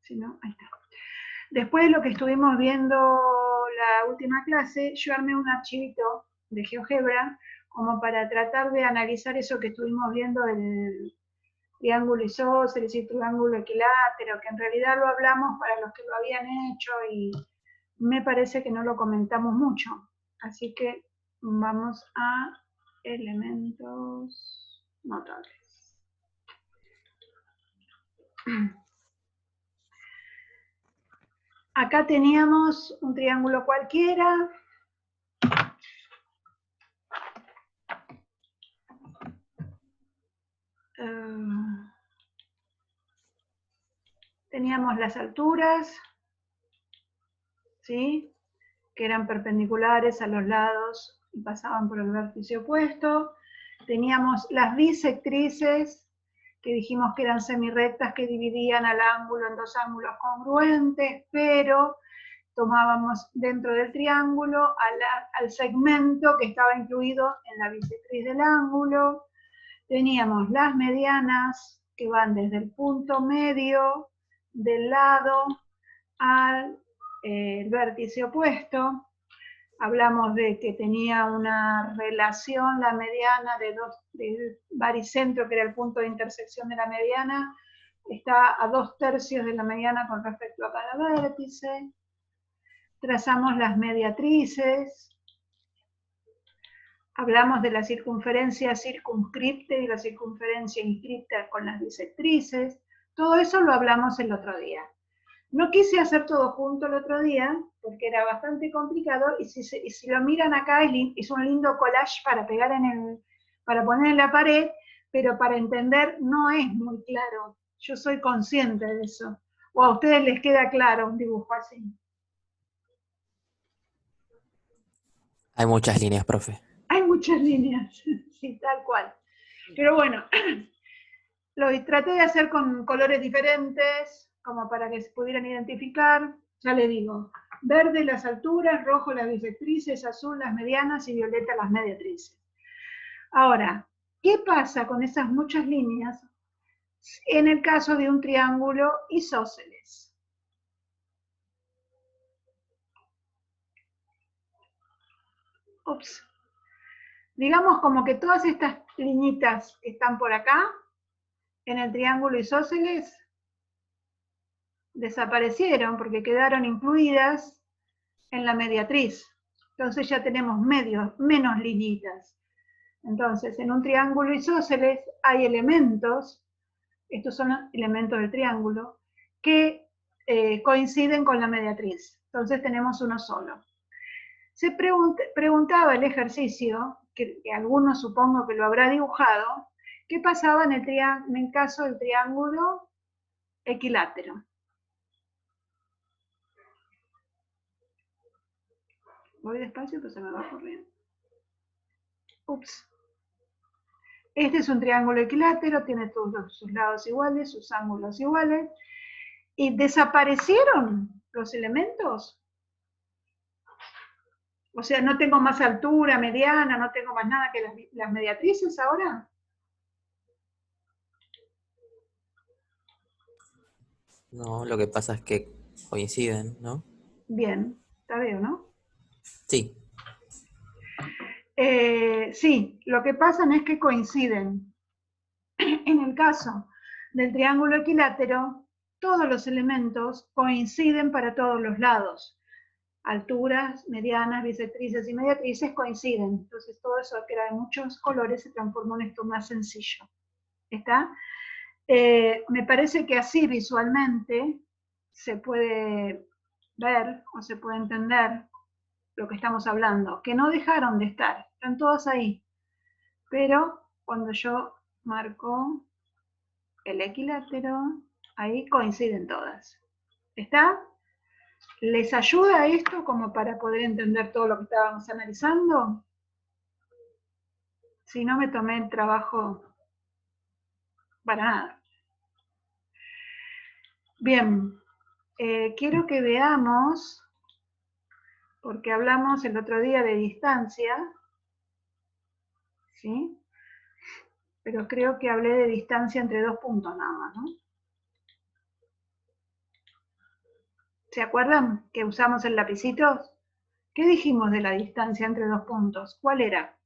Si no, ahí está. Después de lo que estuvimos viendo la última clase, yo armé un archivito de GeoGebra como para tratar de analizar eso que estuvimos viendo del triángulo isósceles y triángulo equilátero, que en realidad lo hablamos para los que lo habían hecho y me parece que no lo comentamos mucho. Así que vamos a elementos notables. Acá teníamos un triángulo cualquiera. Teníamos las alturas, ¿sí? Que eran perpendiculares a los lados y pasaban por el vértice opuesto. Teníamos las bisectrices, que dijimos que eran semirrectas que dividían al ángulo en dos ángulos congruentes, pero tomábamos dentro del triángulo al segmento que estaba incluido en la bisectriz del ángulo. Teníamos las medianas, que van desde el punto medio del lado al vértice opuesto. Hablamos de que tenía una relación la mediana de baricentro, que era el punto de intersección de la mediana, está a 2/3 de la mediana con respecto a cada vértice. Trazamos las mediatrices. Hablamos de la circunferencia circunscripta y la circunferencia inscripta con las bisectrices. Todo eso lo hablamos el otro día. No quise hacer todo junto el otro día, porque era bastante complicado, y si lo miran acá, es un lindo collage para pegar para poner en la pared, pero para entender no es muy claro. Yo soy consciente de eso. ¿O a ustedes les queda claro un dibujo así? Hay muchas líneas, profe. Hay muchas líneas, sí, tal cual. Pero bueno, lo traté de hacer con colores diferentes, como para que se pudieran identificar. Ya les digo, verde las alturas, rojo las bisectrices, azul las medianas y violeta las mediatrices. Ahora, ¿qué pasa con esas muchas líneas en el caso de un triángulo isósceles? Ups. Digamos como que todas estas liñitas que están por acá, en el triángulo isósceles, desaparecieron porque quedaron incluidas en la mediatriz. Entonces ya tenemos menos liñitas. Entonces, en un triángulo isósceles hay elementos, estos son los elementos del triángulo, que coinciden con la mediatriz. Entonces tenemos uno solo. Se preguntaba el ejercicio, que alguno supongo que lo habrá dibujado, ¿qué pasaba en el caso del triángulo equilátero? Voy despacio, pero se me va corriendo. Ups. Este es un triángulo equilátero, tiene todos sus lados iguales, sus ángulos iguales. ¿Y desaparecieron los elementos? O sea, no tengo más altura mediana, no tengo más nada que las mediatrices ahora. No, lo que pasa es que coinciden, ¿no? Bien, está bien, ¿no? Sí. Sí, lo que pasa es que coinciden. En el caso del triángulo equilátero, todos los elementos coinciden para todos los lados. Alturas, medianas, bisectrices y mediatrices coinciden. Entonces todo eso que era de muchos colores se transformó en esto más sencillo. ¿Está? Me parece que así visualmente se puede ver o se puede entender lo que estamos hablando, que no dejaron de estar, están todas ahí, pero cuando yo marco el equilátero, ahí coinciden todas. ¿Está? ¿Les ayuda esto como para poder entender todo lo que estábamos analizando? Si no, me tomé el trabajo para nada. Bien, quiero que veamos, porque hablamos el otro día de distancia, ¿sí? Pero creo que hablé de distancia entre dos puntos nada más, ¿no? ¿Se acuerdan que usamos el lapicito? ¿Qué dijimos de la distancia entre dos puntos? ¿Cuál era?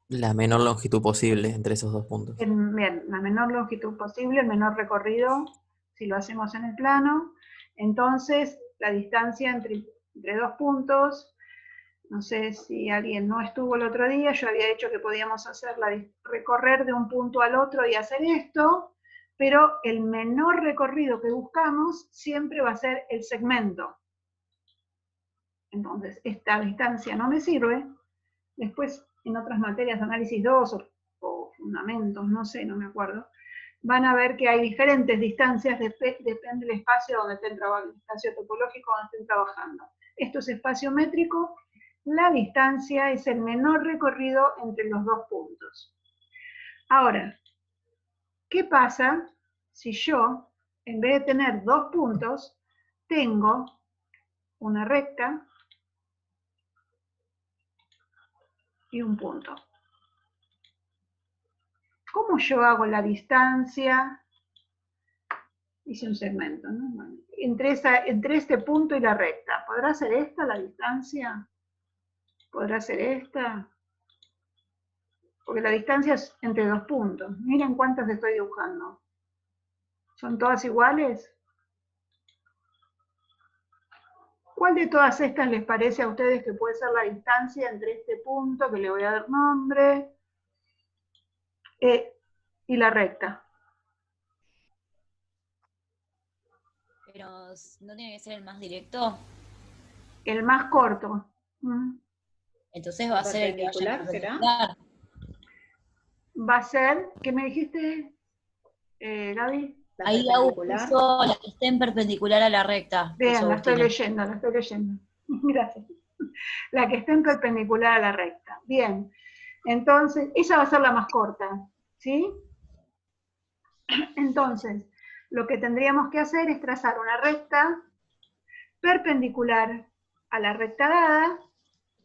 La menor longitud posible entre esos dos puntos. Bien, la menor longitud posible, el menor recorrido, si lo hacemos en el plano. Entonces, la distancia entre dos puntos, no sé si alguien no estuvo el otro día, yo había dicho que podíamos recorrer de un punto al otro y hacer esto, pero el menor recorrido que buscamos siempre va a ser el segmento. Entonces, esta distancia no me sirve. Después, en otras materias, análisis 2 o fundamentos, no sé, no me acuerdo, van a ver que hay diferentes distancias, depende del espacio donde estén trabajando, el espacio topológico donde estén trabajando. Esto es espacio métrico, la distancia es el menor recorrido entre los dos puntos. Ahora, ¿qué pasa si yo, en vez de tener dos puntos, tengo una recta y un punto? ¿Cómo yo hago la distancia? Hice un segmento, ¿no? Bueno, entre este punto y la recta. ¿Podrá ser esta la distancia? ¿Podrá ser esta? Porque la distancia es entre dos puntos. Miren cuántas estoy dibujando. ¿Son todas iguales? ¿Cuál de todas estas les parece a ustedes que puede ser la distancia entre este punto, que le voy a dar nombre, y la recta? Pero no tiene que ser el más directo. El más corto. Entonces va a ser el que vaya a perpendicular. Va a ser, ¿qué me dijiste, Gaby? Ahí puso la que esté en perpendicular a la recta. Bien, la estoy leyendo. Gracias. La que esté en perpendicular a la recta. Bien. Entonces, esa va a ser la más corta, ¿sí? Entonces, lo que tendríamos que hacer es trazar una recta perpendicular a la recta dada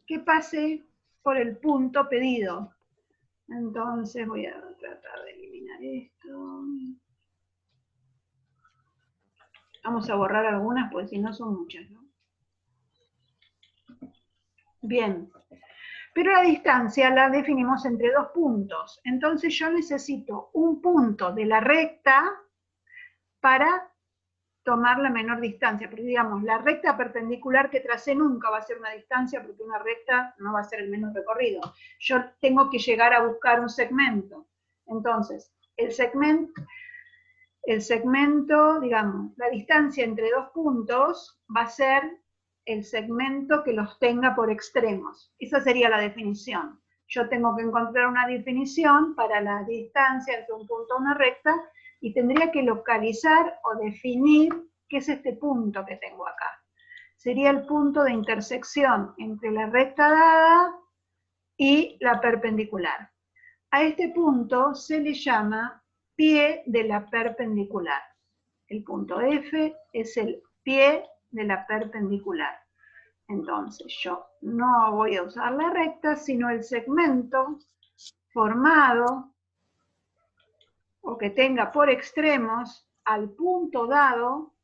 que pase por el punto pedido. Entonces, voy a tratar de eliminar esto. Vamos a borrar algunas, porque si no son muchas, ¿no? Bien. Pero la distancia la definimos entre dos puntos. Entonces yo necesito un punto de la recta para tomar la menor distancia. Porque digamos, la recta perpendicular que tracé nunca va a ser una distancia, porque una recta no va a ser el menor recorrido. Yo tengo que llegar a buscar un segmento. Entonces, el segmento, digamos, la distancia entre dos puntos va a ser el segmento que los tenga por extremos. Esa sería la definición. Yo tengo que encontrar una definición para la distancia entre un punto y una recta y tendría que localizar o definir qué es este punto que tengo acá. Sería el punto de intersección entre la recta dada y la perpendicular. A este punto se le llama pie de la perpendicular. El punto F es el pie de la perpendicular. Entonces yo no voy a usar la recta, sino el segmento formado o que tenga por extremos al punto dado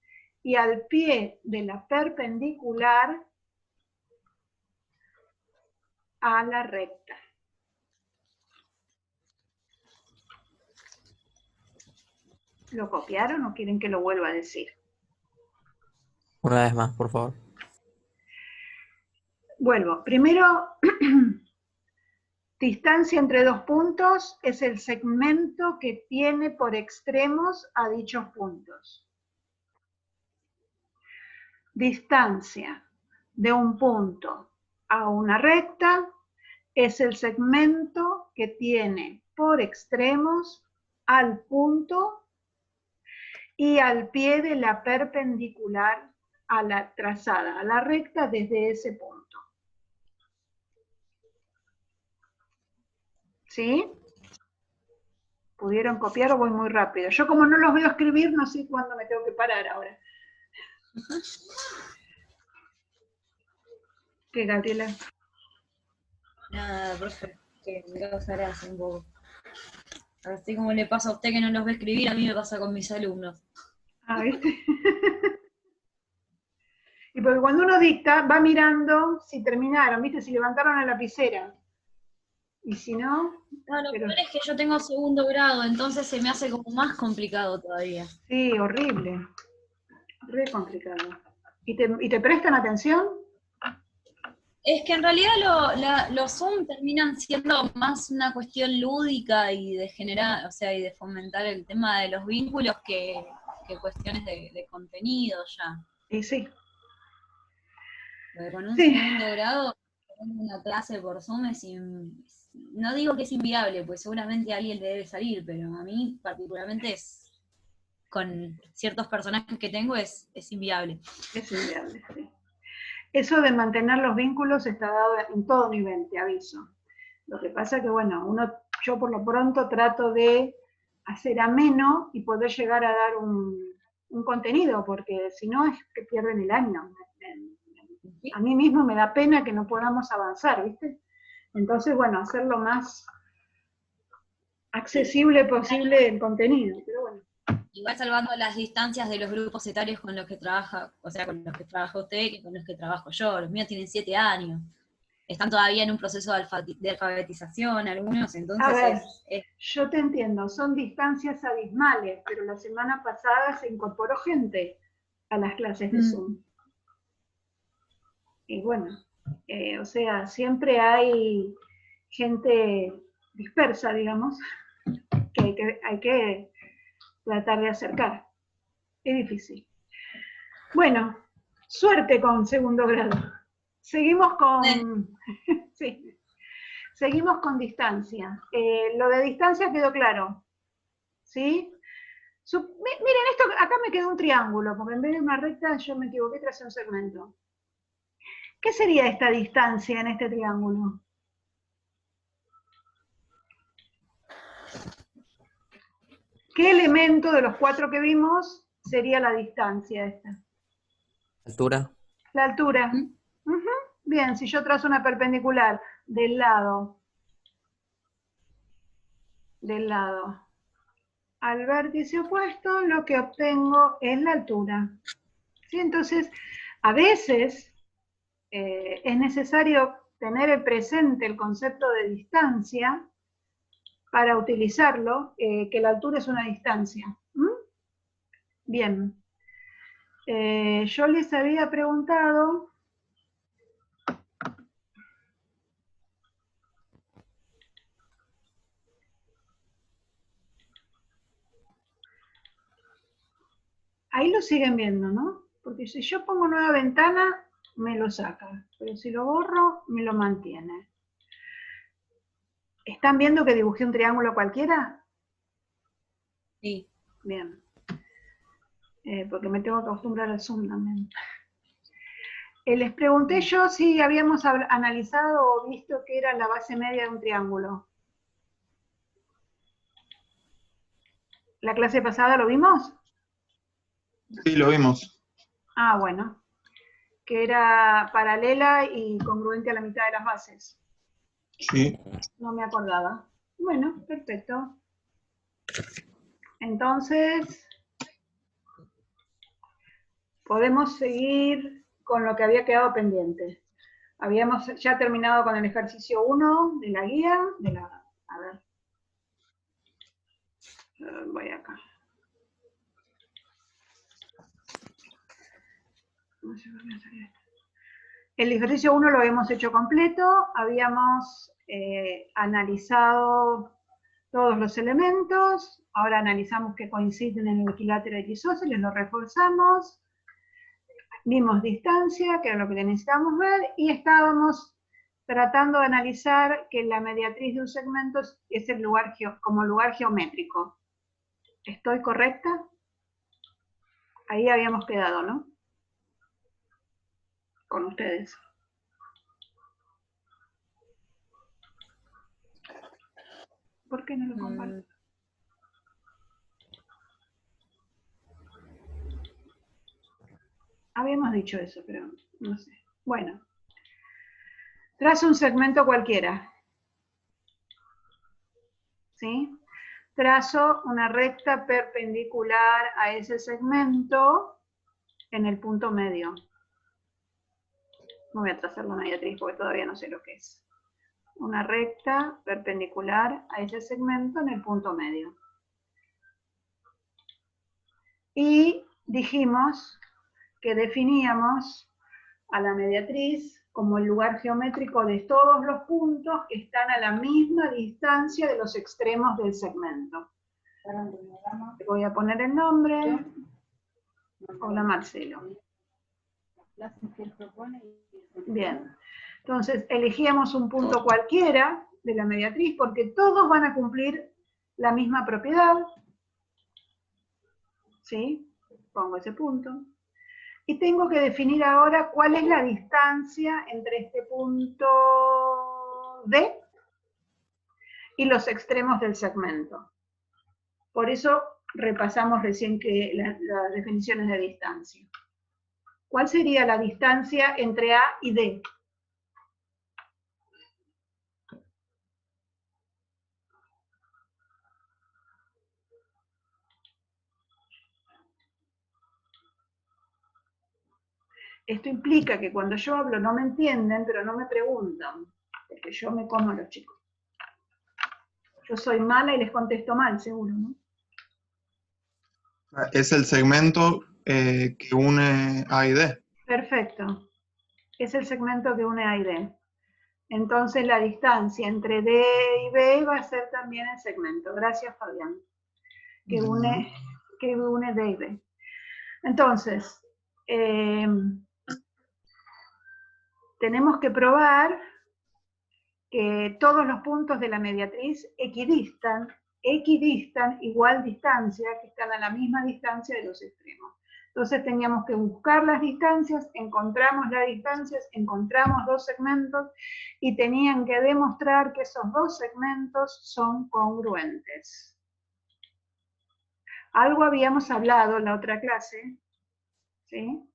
y al pie de la perpendicular a la recta. ¿Lo copiaron o quieren que lo vuelva a decir? Una vez más, por favor. Vuelvo. Primero, distancia entre dos puntos es el segmento que tiene por extremos a dichos puntos. Distancia de un punto a una recta es el segmento que tiene por extremos al punto y al pie de la perpendicular a la trazada, a la recta desde ese punto. ¿Sí? ¿Pudieron copiar o voy muy rápido? Yo como no los veo escribir, no sé cuándo me tengo que parar ahora. ¿Qué, Gabriela? Nada, profe, que me causa gracia un poco. Así como le pasa a usted que no los ve escribir, a mí me pasa con mis alumnos. Ah, ¿viste? Y porque cuando uno dicta, va mirando si terminaron, ¿viste? Si levantaron la lapicera. Y si no, No, lo pero peor es que yo tengo segundo grado, entonces se me hace como más complicado todavía. sí, horrible. Re complicado. ¿Y te prestan atención? Es que en realidad los Zoom terminan siendo más una cuestión lúdica y de generar, o sea, y de fomentar el tema de los vínculos que cuestiones de contenido ya. Y sí, Porque con un sí, segundo grado, una clase por Zoom no digo que es inviable, pues seguramente a alguien le debe salir, pero a mí particularmente con ciertos personajes que tengo es inviable. es inviable, sí. Eso de mantener los vínculos está dado en todo nivel, te aviso. Lo que pasa que, bueno, yo por lo pronto trato de hacer ameno y poder llegar a dar un contenido, porque si no es que pierden el año. A mí mismo me da pena que no podamos avanzar, ¿viste? Entonces, bueno, hacer lo más accesible posible el contenido, pero bueno. Igual salvando las distancias de los grupos etarios con los que trabaja, o sea, con los que trabaja usted que con los que trabajo yo. Los míos tienen 7 años. Están todavía en un proceso de alfabetización algunos, A entonces ver, yo te entiendo, son distancias abismales, pero la semana pasada se incorporó gente a las clases de Zoom. Y bueno, o sea, siempre hay gente dispersa, digamos, que hay que tratar de acercar. Es difícil. Bueno, suerte con segundo grado. Seguimos con, sí, seguimos con distancia. Lo de distancia quedó claro, ¿sí? Miren, esto acá me quedó un triángulo, porque en vez de una recta yo me equivoqué tras un segmento. ¿Qué sería esta distancia en este triángulo? ¿Qué elemento de los 4 que vimos sería la distancia esta? Altura. La altura. Bien, si yo trazo una perpendicular del lado al vértice opuesto, lo que obtengo es la altura. ¿Sí? Entonces, a veces es necesario tener presente el concepto de distancia para utilizarlo, que la altura es una distancia. Bien. Yo les había preguntado ahí lo siguen viendo, ¿no? Porque si yo pongo nueva ventana, me lo saca, pero si lo borro, me lo mantiene. ¿Están viendo que dibujé un triángulo cualquiera? Sí. Bien. Porque me tengo que acostumbrar al Zoom también. Les pregunté yo si habíamos analizado o visto qué era la base media de un triángulo. ¿La clase pasada lo vimos? Sí, lo vimos. Ah, bueno. Que era paralela y congruente a la mitad de las bases. Sí. No me acordaba. Bueno, perfecto. Entonces, podemos seguir con lo que había quedado pendiente. Habíamos ya terminado con el ejercicio 1 de la guía, a ver, voy acá. El ejercicio 1 lo habíamos hecho completo, habíamos analizado todos los elementos, ahora analizamos que coinciden en el equilátero isósceles, lo reforzamos, vimos distancia, que era lo que necesitábamos ver, y estábamos tratando de analizar que la mediatriz de un segmento es el lugar como lugar geométrico. ¿Estoy correcta? Ahí habíamos quedado, ¿no? Con ustedes. ¿Por qué no lo comparto? Habíamos dicho eso, pero no sé. Bueno. Trazo un segmento cualquiera. ¿Sí? trazo una recta perpendicular a ese segmento en el punto medio. No voy a trazar la mediatriz porque todavía no sé lo que es. Una recta perpendicular a ese segmento en el punto medio. Y dijimos que definíamos a la mediatriz como el lugar geométrico de todos los puntos que están a la misma distancia de los extremos del segmento. Voy a poner el nombre. Hola Marcelo. Bien. Entonces, elegíamos un punto cualquiera de la mediatriz porque todos van a cumplir la misma propiedad. ¿Sí? Pongo ese punto. Y tengo que definir ahora cuál es la distancia entre este punto D y los extremos del segmento. Por eso repasamos recién que las definiciones de distancia. ¿Cuál sería la distancia entre A y D? Esto implica que cuando yo hablo no me entienden, pero no me preguntan, porque yo me como a los chicos. Yo soy mala y les contesto mal, seguro, ¿no? Es el segmento que une A y D. Perfecto. Es el segmento que une A y D. Entonces la distancia entre D y B va a ser también el segmento. Gracias, Fabián. Que une D y B. Entonces, tenemos que probar que todos los puntos de la mediatriz equidistan igual distancia, que están a la misma distancia de los extremos. Entonces teníamos que buscar las distancias, encontramos las distancias, encontramos dos segmentos y tenían que demostrar que esos dos segmentos son congruentes. Algo habíamos hablado en la otra clase, ¿sí?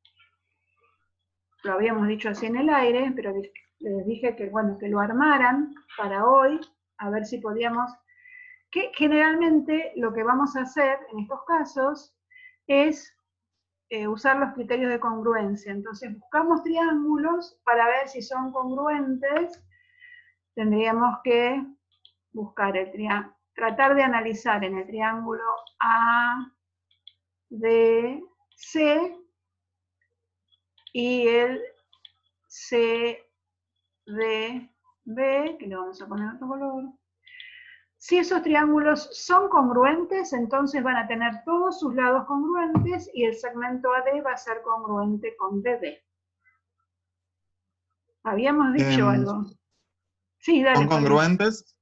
Lo habíamos dicho así en el aire, pero les dije que, bueno, que lo armaran para hoy, a ver si podíamos, que generalmente lo que vamos a hacer en estos casos es usar los criterios de congruencia. Entonces buscamos triángulos para ver si son congruentes. Tendríamos que buscar el triángulo, tratar de analizar en el triángulo ADC y el CDB, que le vamos a poner otro color. Si esos triángulos son congruentes, entonces van a tener todos sus lados congruentes y el segmento AD va a ser congruente con DD. Habíamos dicho algo. Sí, dale. Son congruentes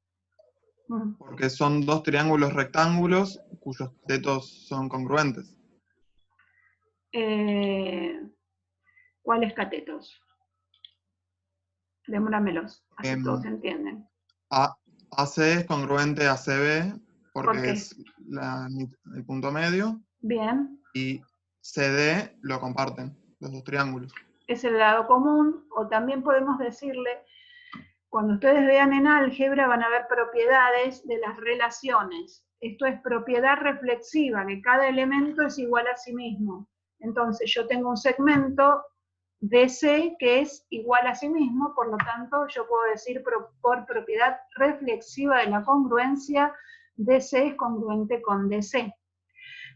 porque son dos triángulos rectángulos cuyos catetos son congruentes. ¿Cuáles catetos? Demóramelos, así todos entienden. AC es congruente a CB porque es el punto medio. Bien. Y CD lo comparten, los dos triángulos. Es el lado común, o también podemos decirle, cuando ustedes vean en álgebra van a ver propiedades de las relaciones. Esto es propiedad reflexiva, que cada elemento es igual a sí mismo. Entonces yo tengo un segmento DC que es igual a sí mismo, por lo tanto yo puedo decir por propiedad reflexiva de la congruencia, DC es congruente con DC.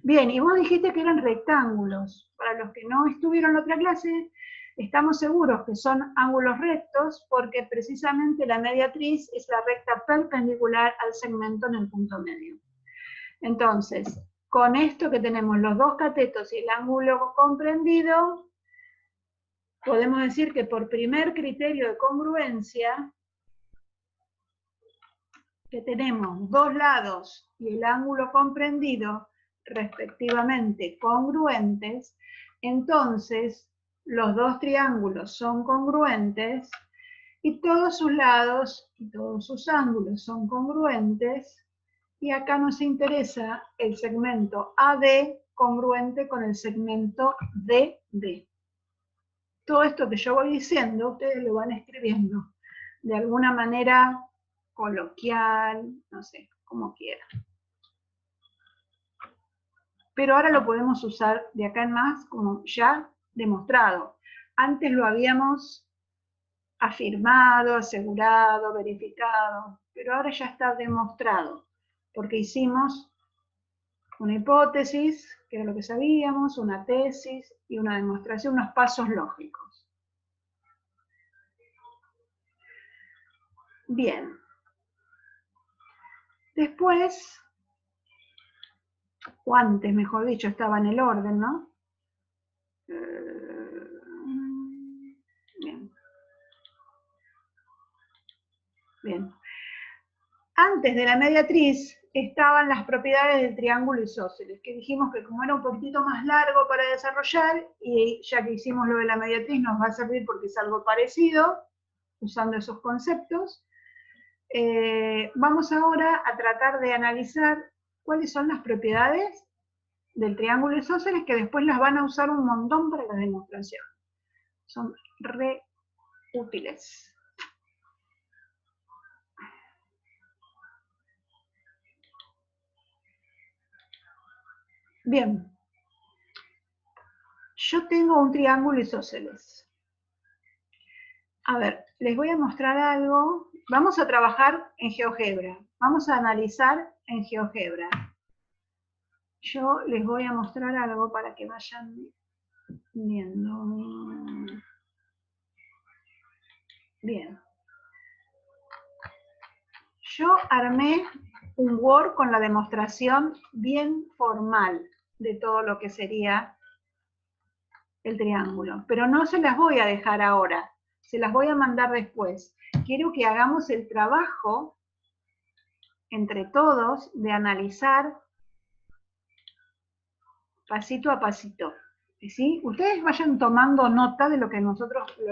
Bien, y vos dijiste que eran rectángulos. Para los que no estuvieron en otra clase, estamos seguros que son ángulos rectos porque precisamente la mediatriz es la recta perpendicular al segmento en el punto medio. Entonces, con esto que tenemos los dos catetos y el ángulo comprendido, podemos decir que por primer criterio de congruencia, que tenemos dos lados y el ángulo comprendido, respectivamente congruentes, entonces los dos triángulos son congruentes y todos sus lados y todos sus ángulos son congruentes, y acá nos interesa el segmento AD congruente con el segmento DD. Todo esto que yo voy diciendo, ustedes lo van escribiendo de alguna manera coloquial, no sé, como quieran. pero ahora lo podemos usar de acá en más como ya demostrado. Antes lo habíamos afirmado, asegurado, verificado, pero ahora ya está demostrado, porque hicimos una hipótesis, que era lo que sabíamos, una tesis y una demostración, unos pasos lógicos. Bien. Después, o antes, mejor dicho, estaba en el orden, ¿no? Bien. Bien. Antes de la mediatriz estaban las propiedades del triángulo isósceles, que dijimos que como era un poquitito más largo para desarrollar, y ya que hicimos lo de la mediatriz nos va a servir porque es algo parecido, usando esos conceptos. Vamos ahora a tratar de analizar cuáles son las propiedades del triángulo isósceles, que después las van a usar un montón para la demostración. Son re útiles. Bien, yo tengo un triángulo isósceles. A ver, les voy a mostrar algo. Vamos a trabajar en GeoGebra. Vamos a analizar en GeoGebra. Yo les voy a mostrar algo para que vayan viendo. Bien. Yo armé un Word con la demostración bien formal de todo lo que sería el triángulo, pero no se las voy a dejar ahora, se las voy a mandar después. Quiero que hagamos el trabajo entre todos de analizar pasito a pasito. ¿Sí? Ustedes vayan tomando nota de lo que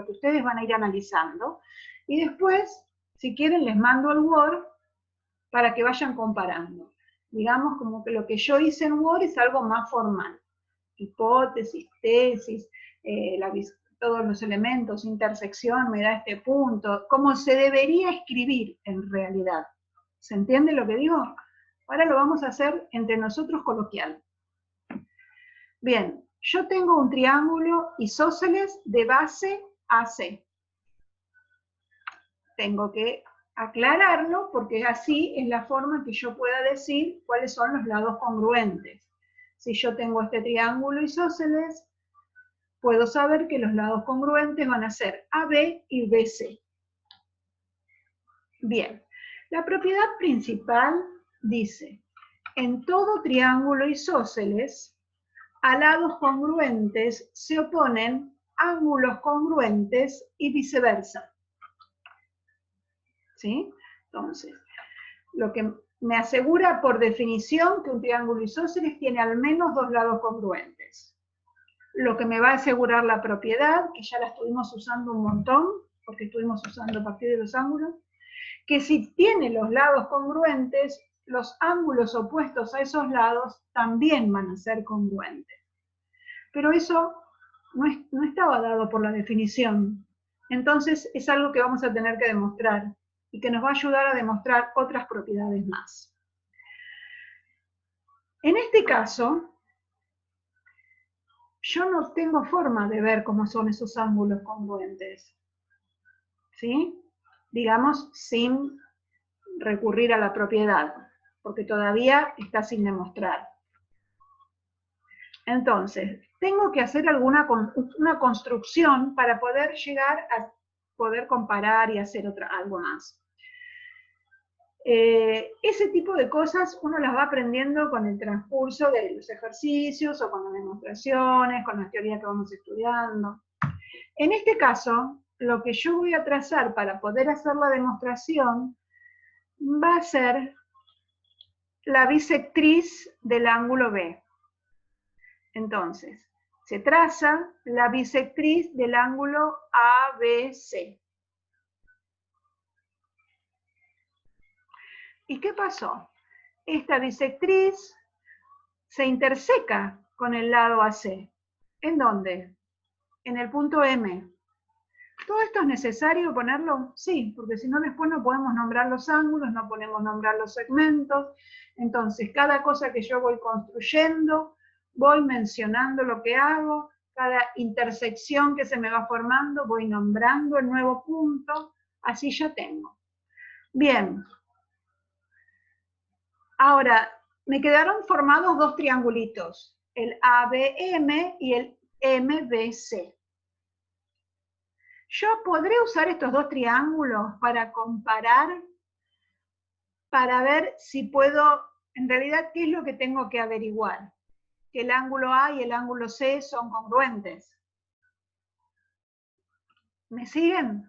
ustedes van a ir analizando, y después, si quieren, les mando el Word para que vayan comparando. Digamos como que lo que yo hice en Word es algo más formal. Hipótesis, tesis, todos los elementos, intersección, me da este punto, como se debería escribir en realidad. ¿Se entiende lo que digo? Ahora lo vamos a hacer entre nosotros coloquial. Bien, yo tengo un triángulo isósceles de base AC. Tengo que aclararlo porque así es la forma que yo pueda decir cuáles son los lados congruentes. Si yo tengo este triángulo isósceles, puedo saber que los lados congruentes van a ser AB y BC. Bien, la propiedad principal dice, en todo triángulo isósceles, a lados congruentes se oponen ángulos congruentes y viceversa. ¿Sí? Entonces, lo que me asegura por definición que un triángulo isósceles tiene al menos dos lados congruentes. Lo que me va a asegurar la propiedad, que ya la estuvimos usando un montón, porque estuvimos usando a partir de los ángulos, que si tiene los lados congruentes, los ángulos opuestos a esos lados también van a ser congruentes. Pero eso no estaba dado por la definición. Entonces es algo que vamos a tener que demostrar y que nos va a ayudar a demostrar otras propiedades más. En este caso, yo no tengo forma de ver cómo son esos ángulos congruentes. ¿Sí? Digamos, sin recurrir a la propiedad, porque todavía está sin demostrar. Entonces, tengo que hacer una construcción para poder llegar a poder comparar y hacer algo más. Ese tipo de cosas uno las va aprendiendo con el transcurso de los ejercicios o con las demostraciones, con las teorías que vamos estudiando. En este caso, lo que yo voy a trazar para poder hacer la demostración va a ser la bisectriz del ángulo B. Entonces, se traza la bisectriz del ángulo ABC. ¿Y qué pasó? Esta bisectriz se interseca con el lado AC. ¿En dónde? En el punto M. ¿Todo esto es necesario ponerlo? Sí, porque si no después no podemos nombrar los ángulos, no podemos nombrar los segmentos. Entonces, cada cosa que yo voy construyendo voy mencionando lo que hago, cada intersección que se me va formando, voy nombrando el nuevo punto, así ya tengo. Bien. Ahora, me quedaron formados dos triangulitos, el ABM y el MBC. Yo podré usar estos dos triángulos para comparar, para ver si puedo, en realidad, ¿qué es lo que tengo que averiguar? Que el ángulo A y el ángulo C son congruentes. ¿Me siguen?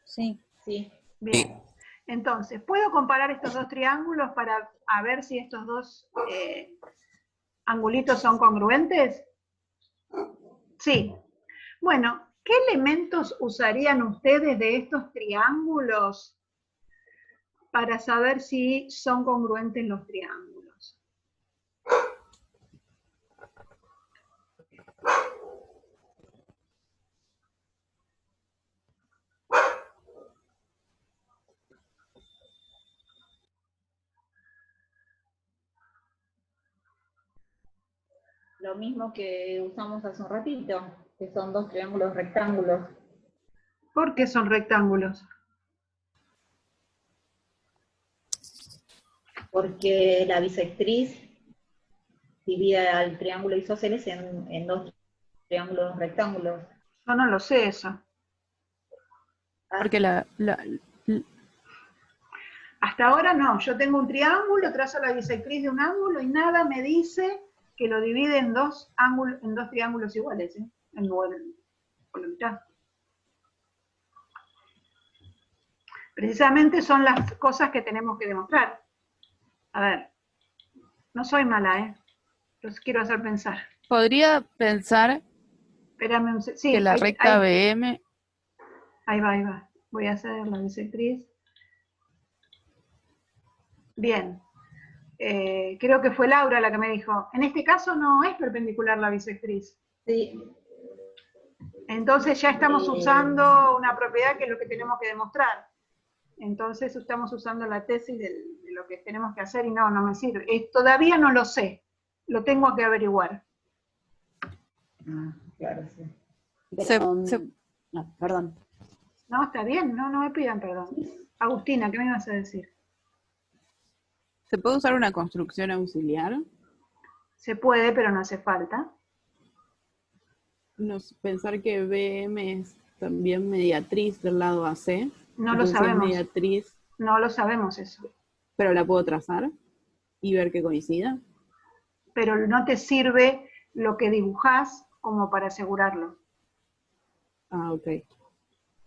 Sí. Sí. Bien. Entonces, ¿puedo comparar estos dos triángulos para ver si estos dos angulitos son congruentes? Sí. Bueno, ¿qué elementos usarían ustedes de estos triángulos para saber si son congruentes los triángulos? Lo mismo que usamos hace un ratito, que son dos triángulos rectángulos. ¿Por qué son rectángulos? Porque la bisectriz divide al triángulo isósceles en dos triángulos rectángulos. Yo no lo sé eso. Porque Hasta ahora no, yo tengo un triángulo, trazo la bisectriz de un ángulo y nada me dice que lo divide en dos triángulos iguales, por la mitad. Precisamente son las cosas que tenemos que demostrar. A ver, no soy mala, los quiero hacer pensar. podría pensar Espérame sí, que la recta BM, ahí va. Voy a hacer la bisectriz. Bien. Creo que fue Laura la que me dijo, en este caso no es perpendicular la bisectriz. Sí. Entonces ya estamos usando una propiedad que es lo que tenemos que demostrar. Entonces estamos usando la tesis de lo que tenemos que hacer y no me sirve. Todavía no lo sé, lo tengo que averiguar. Claro, sí. No, perdón. No, está bien, no me pidan perdón. Agustina, ¿qué me ibas a decir? ¿se puede usar una construcción auxiliar? Se puede, pero no hace falta. Pensar que BM es también mediatriz del lado AC. No lo Entonces, si es sabemos. mediatriz, No lo sabemos eso. pero la puedo trazar y ver que coincida. Pero no te sirve lo que dibujás como para asegurarlo. Ah, ok.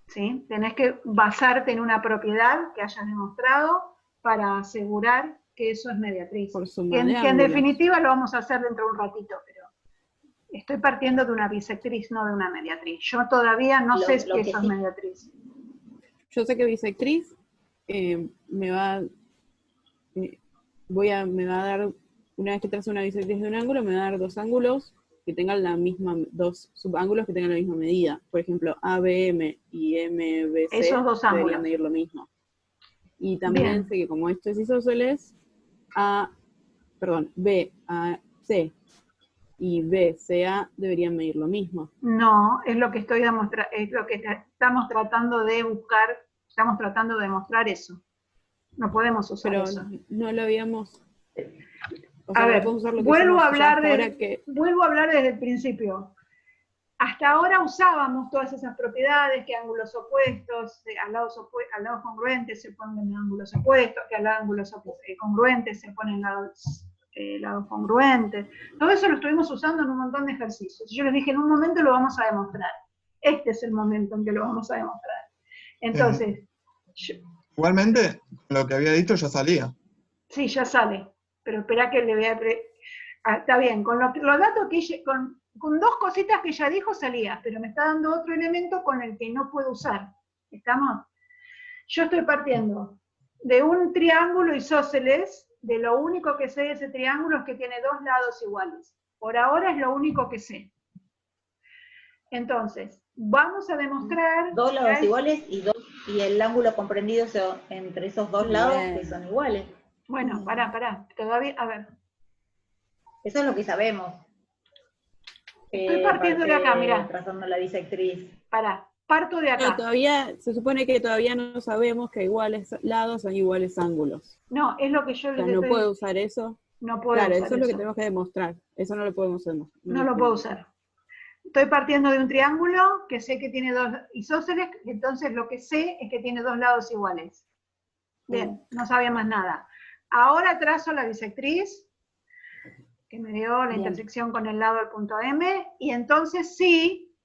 ¿Sí? Tenés que basarte en una propiedad que hayas demostrado para asegurar que eso es mediatriz. Por suma Que de en ángulos. definitiva lo vamos a hacer dentro de un ratito, pero estoy partiendo de una bisectriz, no de una mediatriz. Yo todavía no sé Lo que que eso es sí. mediatriz. Yo sé que bisectriz me va a dar, una vez que trazo una bisectriz de un ángulo, me va a dar dos ángulos que tengan dos subángulos que tengan la misma medida. Por ejemplo, ABM y MBC Esos dos ángulos. deberían medir lo mismo. Y también Bien. sé que como esto es isósceles, BAC y BCA deberían medir lo mismo. No, es lo que estoy demostrando, es lo que estamos tratando de buscar, estamos tratando de demostrar eso. No podemos usar Pero eso. no lo habíamos... A ver, vuelvo a hablar desde el principio. Hasta ahora usábamos todas esas propiedades, que ángulos opuestos, a lados congruentes se ponen ángulos opuestos, que a ángulos congruentes se ponen lados congruentes. Todo eso lo estuvimos usando en un montón de ejercicios. Yo les dije, en un momento lo vamos a demostrar. Este es el momento en que lo vamos a demostrar. Entonces... Igualmente, lo que había dicho ya salía. Sí, ya sale. Pero espera que le voy a... está bien, con los datos que con dos cositas que ella dijo salía, pero me está dando otro elemento con el que no puedo usar. ¿Estamos? Yo estoy partiendo de un triángulo isósceles, de lo único que sé de ese triángulo es que tiene dos lados iguales. Por ahora es lo único que sé. Entonces, vamos a demostrar... Dos lados iguales y el ángulo comprendido entre esos dos lados que son iguales. Bueno, pará, todavía, a ver. Eso es lo que sabemos. Estoy partiendo de acá, mirá. Trazando la bisectriz. Parto de Pero acá. todavía, se supone que todavía no sabemos que iguales lados son iguales ángulos. No, es lo que yo O les sea, no estoy... puedo usar eso. No puedo Claro, usar eso es lo que tenemos que demostrar. Eso no lo podemos hacer. No lo puedo usar. Estoy partiendo de un triángulo que sé que tiene dos isósceles, entonces lo que sé es que tiene dos lados iguales. Bien, no sabía más nada. Ahora trazo la bisectriz, que me dio la intersección con el lado del punto M, y entonces sí,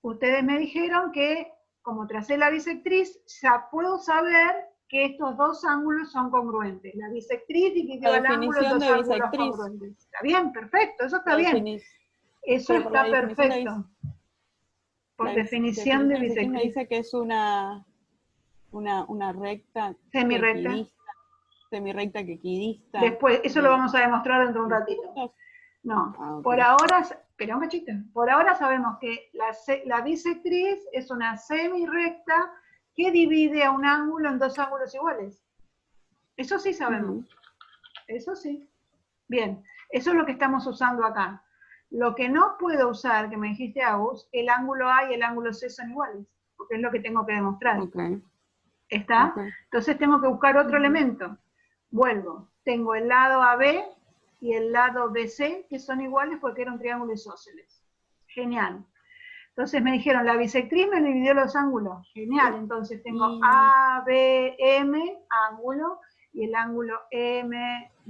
ustedes me dijeron que, como tracé la bisectriz, ya puedo saber que estos dos ángulos son congruentes. La bisectriz dividió el ángulo en dos ángulos congruentes. ¿Está bien? Perfecto, eso está bien. Eso está perfecto. Por definición de bisectriz. Me dice que es una recta semirrecta. Semirrecta que equidista. Después, eso lo vamos a demostrar dentro de un ratito. No, por ahora, espera un cachito. Por ahora sabemos que la bisectriz es una semirrecta que divide a un ángulo en dos ángulos iguales. Eso sí sabemos. Eso sí. Bien, eso es lo que estamos usando acá. Lo que no puedo usar, que me dijiste, Agus, el ángulo A y el ángulo C son iguales, porque es lo que tengo que demostrar. ¿Está? Entonces tengo que buscar otro elemento. Vuelvo. Tengo el lado AB y el lado BC, que son iguales porque era un triángulo isósceles. Genial. Entonces me dijeron, la bisectriz me dividió los ángulos. Genial. Entonces tengo ABM, ángulo, y el ángulo MBC,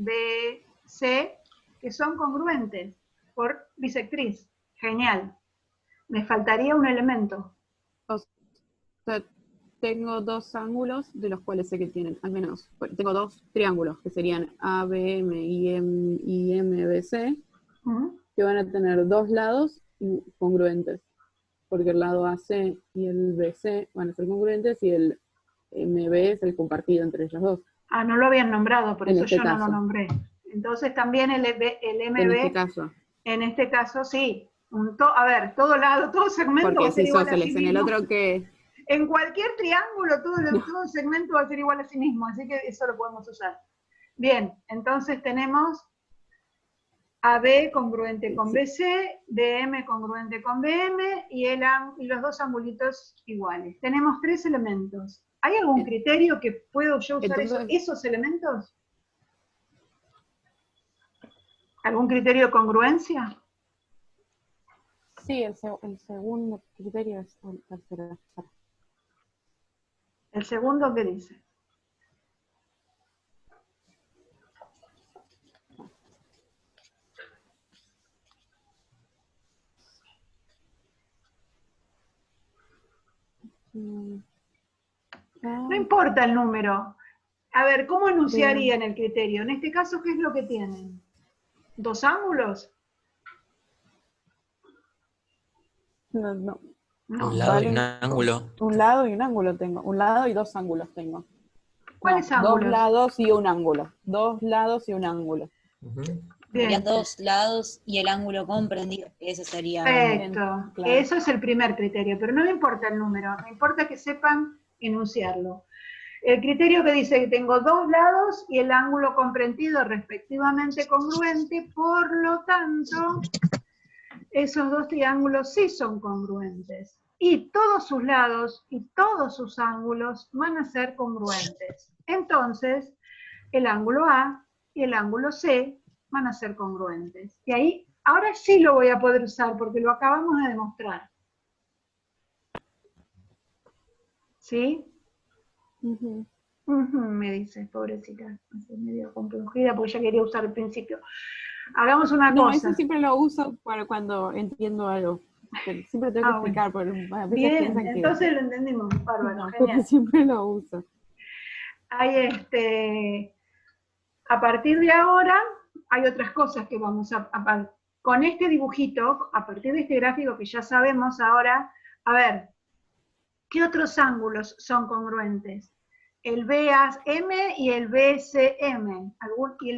que son congruentes por bisectriz. Genial. Me faltaría un elemento. O sea, tengo dos ángulos de los cuales sé que tienen, al menos, tengo dos triángulos que serían ABM y MBC, que van a tener dos lados congruentes, porque el lado AC y el BC van a ser congruentes y el MB es el compartido entre ellos dos. Ah, no lo habían nombrado, por eso yo no lo nombré. Entonces también el MB, en este caso sí. A ver, todo lado, todo segmento porque va a ser igual a sí mismo. En el otro que... En cualquier triángulo, todo segmento va a ser igual a sí mismo, así que eso lo podemos usar. Bien, entonces tenemos AB congruente con BC, BM congruente con BM y los dos angulitos iguales. Tenemos tres elementos. ¿Hay algún criterio que puedo yo usar esos elementos? ¿Algún criterio de congruencia? Sí, el segundo criterio es el tercero. ¿El segundo qué dice? No importa el número. A ver, ¿cómo enunciarían el criterio? En este caso, ¿qué es lo que tienen? ¿Dos ángulos? No. Un lado y un ángulo. Un lado y un ángulo tengo. Un lado y dos ángulos tengo. ¿Cuáles ángulos? Dos lados y un ángulo. Dos lados y un ángulo. Serían dos lados y el ángulo comprendido. Ese sería... Perfecto. Claro. Eso es el primer criterio, pero no me importa el número, me importa que sepan enunciarlo. El criterio que dice que tengo dos lados y el ángulo comprendido respectivamente congruente, por lo tanto, esos dos triángulos sí son congruentes. Y todos sus lados y todos sus ángulos van a ser congruentes. Entonces, el ángulo A y el ángulo C van a ser congruentes. Y ahí, ahora sí lo voy a poder usar porque lo acabamos de demostrar. ¿Sí? Me dice, pobrecita. Así medio compungida porque ya quería usar el principio. Hagamos una cosa. No, eso siempre lo uso para cuando entiendo algo. Siempre tengo que explicar. Bueno. A veces bien, entonces lo entendimos. Bárbaro, no, genial. Siempre lo uso. Hay a partir de ahora, hay otras cosas que vamos con este dibujito, a partir de este gráfico que ya sabemos ahora, a ver, ¿qué otros ángulos son congruentes? El BAM y el BCM.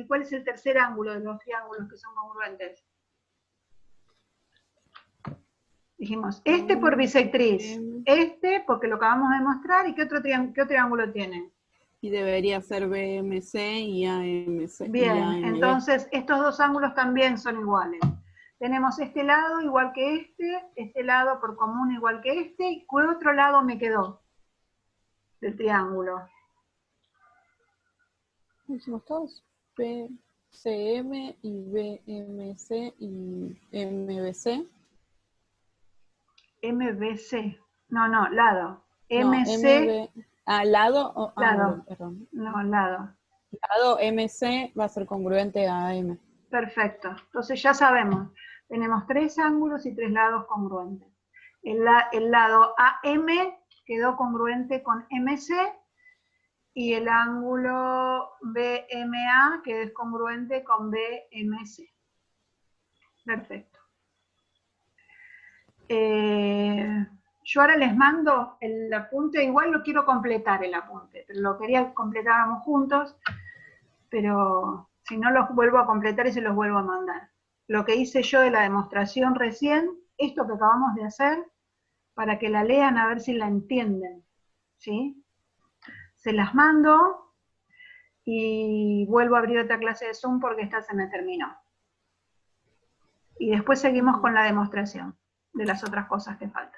¿Cuál es el tercer ángulo de los triángulos que son congruentes? Dijimos, por bisectriz, porque lo acabamos de mostrar, ¿y qué otro ángulo tiene? Y debería ser BMC y AMC. Bien, y AMB. entonces estos dos ángulos también son iguales. Tenemos este lado igual que este lado por común igual que este, ¿y qué otro lado me quedó del triángulo? Hicimos todos. BCM y BMC y MBC. MBC. No, lado. No, MC. lado o Lado. ángulo, perdón. No, lado. Lado MC va a ser congruente a AM. Perfecto. Entonces ya sabemos, tenemos 3 ángulos y 3 lados congruentes. El lado AM quedó congruente con MC y el ángulo BMA quedó es congruente con BMC. Perfecto. Yo ahora les mando el apunte, igual lo quiero completar el apunte, pero lo quería que completáramos juntos, pero si no los vuelvo a completar y se los vuelvo a mandar. Lo que hice yo de la demostración recién, esto que acabamos de hacer, para que la lean a ver si la entienden, ¿sí? Se las mando y vuelvo a abrir otra clase de Zoom porque esta se me terminó. Y después seguimos con la demostración de las otras cosas que faltan.